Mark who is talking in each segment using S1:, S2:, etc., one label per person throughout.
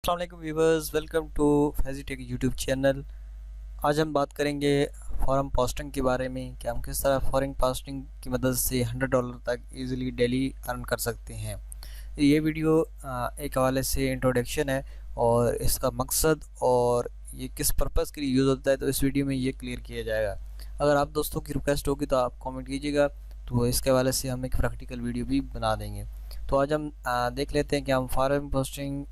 S1: अस्सलाम वालेकुम viewers, welcome to Faizi Tech YouTube channel. आज हम बात करेंगे फॉरेन पोस्टिंग के बारे में कि हम किस तरह फॉरेन पोस्टिंग की मदद से $100 तक इजीली डेली अर्न कर सकते हैं। ये वीडियो एक हवाले से इंट्रोडक्शन है और इसका मकसद और ये किस पर्पज़ के लिए यूज़ होता है, तो इस वीडियो में ये क्लियर किया जाएगा। अगर आप दोस्तों की रिक्वेस्ट होगी तो आप कमेंट कीजिएगा, तो इसके हवाले से हम एक प्रैक्टिकल वीडियो भी बना देंगे। तो आज हम देख लेते हैं कि हम फॉरेन पोस्टिंग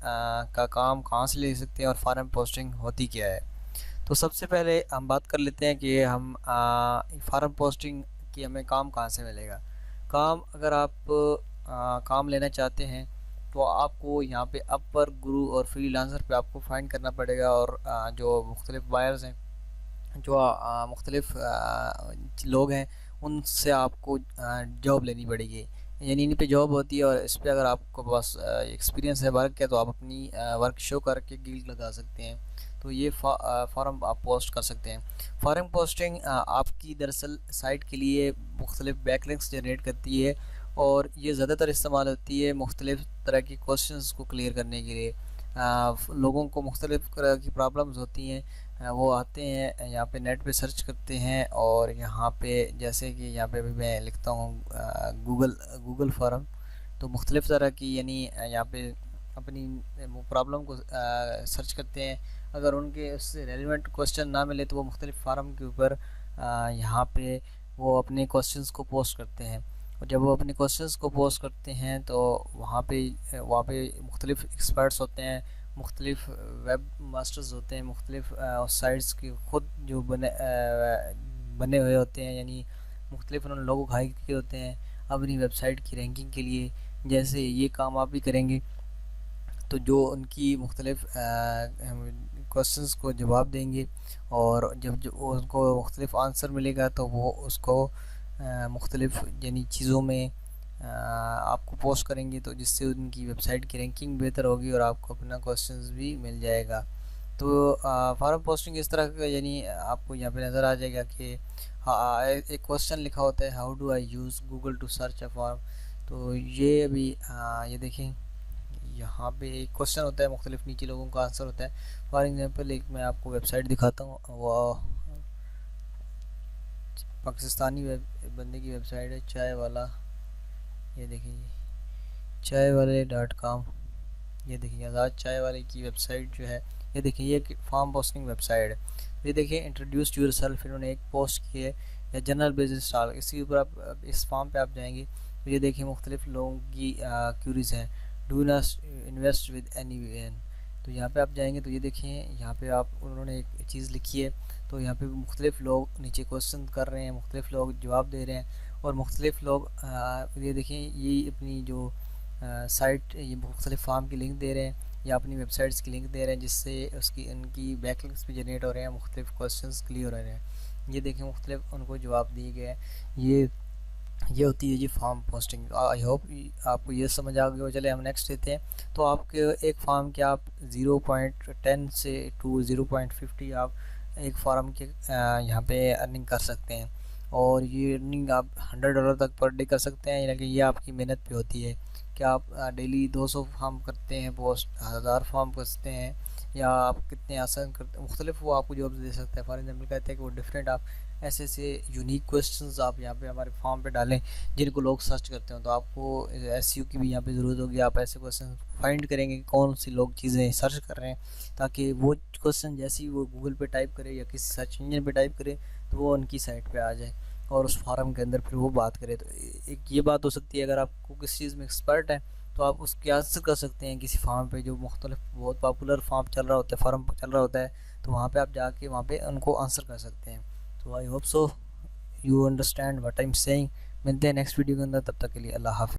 S1: का काम कहाँ से ले सकते हैं और फॉरेन पोस्टिंग होती क्या है। तो सबसे पहले हम बात कर लेते हैं कि हम फॉरेन पोस्टिंग की हमें काम कहाँ से मिलेगा। काम अगर आप काम लेना चाहते हैं तो आपको यहाँ पे अपवर, गुरु और फ्रीलांसर पे आपको फाइंड करना पड़ेगा और जो मुख्तलिफ बायर्स हैं, जो मुख्तलिफ लोग हैं, उनसे आपको जॉब लेनी पड़ेगी। यानी इन पे जॉब होती है और इस पे अगर आपको पास एक्सपीरियंस है वर्क है तो आप अपनी वर्क शो करके गिल्ड लगा सकते हैं। तो ये फॉर्म आप पोस्ट कर सकते हैं। फॉरेन पोस्टिंग आपकी दरअसल साइट के लिए मुख्तलिफ बैकलिंक्स जनरेट करती है और ये ज़्यादातर इस्तेमाल होती है मुख्तलिफ तरह की क्वेश्चंस को क्लियर करने के लिए। लोगों को मुख्तलिफ तरह की प्रॉब्लम्स होती हैं, वो आते हैं यहाँ पे नेट पे सर्च करते हैं और यहाँ पे जैसे कि यहाँ पे भी मैं लिखता हूँ गूगल फॉरम, तो मुख्तलिफ तरह की यानी यहाँ पे अपनी प्रॉब्लम को सर्च करते हैं। अगर उनके उससे रेलिवेंट क्वेश्चन ना मिले तो वो मुख्तलिफ फार्म के ऊपर यहाँ पे वो अपने क्वेश्चंस को पोस्ट करते हैं और जब वो अपने क्वेश्चंस को पोस्ट करते हैं तो वहाँ पे मुख्तलिफ एक्सपर्ट्स होते हैं, मुख्तलिफ वेब मास्टर्स होते हैं, मुख्तलिफ साइट्स की ख़ुद जो बने हुए होते हैं, यानी मुख्तलिफ उन्होंने लोगों को हायर किए होते हैं अपनी वेबसाइट की रैंकिंग के लिए। जैसे ये काम आप भी करेंगे तो जो उनकी मुख्तलिफ क्वेश्चंस को जवाब देंगे और जब जो उनको मुख्तलिफ आंसर मिलेगा तो वो उसको मुख्तलिफ यानी चीज़ों में आपको पोस्ट करेंगे, तो जिससे उनकी वेबसाइट की रैंकिंग बेहतर होगी और आपको अपना क्वेश्चंस भी मिल जाएगा। तो फॉरम पोस्टिंग इस तरह का, यानी आपको यहाँ पे नज़र आ जाएगा कि एक क्वेश्चन लिखा होता है, how do I use Google to search a form. तो ये अभी ये देखें, यहाँ पे एक क्वेश्चन होता है, मुख्तलिफ नीचे लोगों का आंसर होता है। फॉर एग्ज़ाम्पल एक मैं आपको वेबसाइट दिखाता हूँ, वो पाकिस्तानी बंदे की वेबसाइट है, चाय वाला। ये देखिए चायवाले.com। ये देखिए आज़ाद चाय वाले की वेबसाइट जो है, ये देखिए ये फॉर्म पोस्टिंग वेबसाइट है। ये देखिए इंट्रोड्यूस यूर सेल्फ, इन्होंने एक पोस्ट की है, या जनरल बिजनेस स्टाइल, इसके ऊपर आप इस फॉर्म पे आप जाएंगे तो ये देखिए मुख्तलिफ लोगों की क्यूरीज हैं। Do not invest with any one, तो यहाँ पे आप जाएंगे तो ये देखिए यहाँ पे आप उन्होंने एक चीज़ लिखी है, तो यहाँ पे मुख्तलिफ लोग नीचे क्वेश्चन कर रहे हैं, मुख्तलिफ लोग जवाब दे रहे हैं और मुख्तलिफ लोग ये देखिए ये अपनी जो साइट, ये मुख्तलिफ फार्म की लिंक दे रहे हैं या अपनी वेबसाइट्स की लिंक दे रहे हैं, जिससे उसकी उनकी बैकलिंक्स भी जनरेट हो रहे हैं, मुख्तलिफ क्वेश्चंस क्लियर हो रहे हैं। ये देखिए मुख्तलिफ उनको जवाब दिए गए हैं। ये होती है जी फॉर्म पोस्टिंग। आई होप आपको ये समझ आ गया हो। चले हम नेक्स्ट देते हैं। तो आपके एक फॉर्म के आप 0.10 से टू 0.50 आप एक फॉर्म के यहाँ पे अर्निंग कर सकते हैं और ये अर्निंग आप $100 तक पर डे कर सकते हैं। यानी कि ये आपकी मेहनत पे होती है कि आप डेली 200 फॉर्म करते हैं, पोस्ट 1000 फॉर्म करते हैं, या आप कितने आसान करते हैं, मुख्तलिफ वो आपको जॉब दे सकता है। फॉर एग्जाम्पल कहते हैं कि वो डिफरेंट आप ऐसे यूनिक क्वेश्चंस आप यहाँ पे हमारे फॉर्म पे डालें जिनको लोग सर्च करते हैं, तो आपको एसईओ की भी यहाँ पे ज़रूरत होगी। आप ऐसे क्वेश्चन फाइंड करेंगे कि कौन सी लोग चीज़ें सर्च कर रहे हैं, ताकि वो क्वेश्चन जैसे ही वो गूगल पे टाइप करे या किसी सर्च इंजन पे टाइप करे तो वो उनकी साइट पे आ जाए और उस फॉर्म के अंदर फिर वो बात करे। तो एक ये बात हो सकती है, अगर आपको किसी चीज़ में एक्सपर्ट है तो आप उसके आंसर कर सकते हैं किसी फॉर्म पे जो मुख्तलिफ बहुत पॉपुलर फॉर्म चल रहा होता है, फॉर्म चल रहा होता है, तो वहाँ पे आप जाके वहाँ पे उनको आंसर कर सकते हैं। तो I hope so you understand what I am saying. मिलते हैं नेक्स्ट वीडियो के अंदर, तब तक के लिए अल्लाह हाफ़िज़।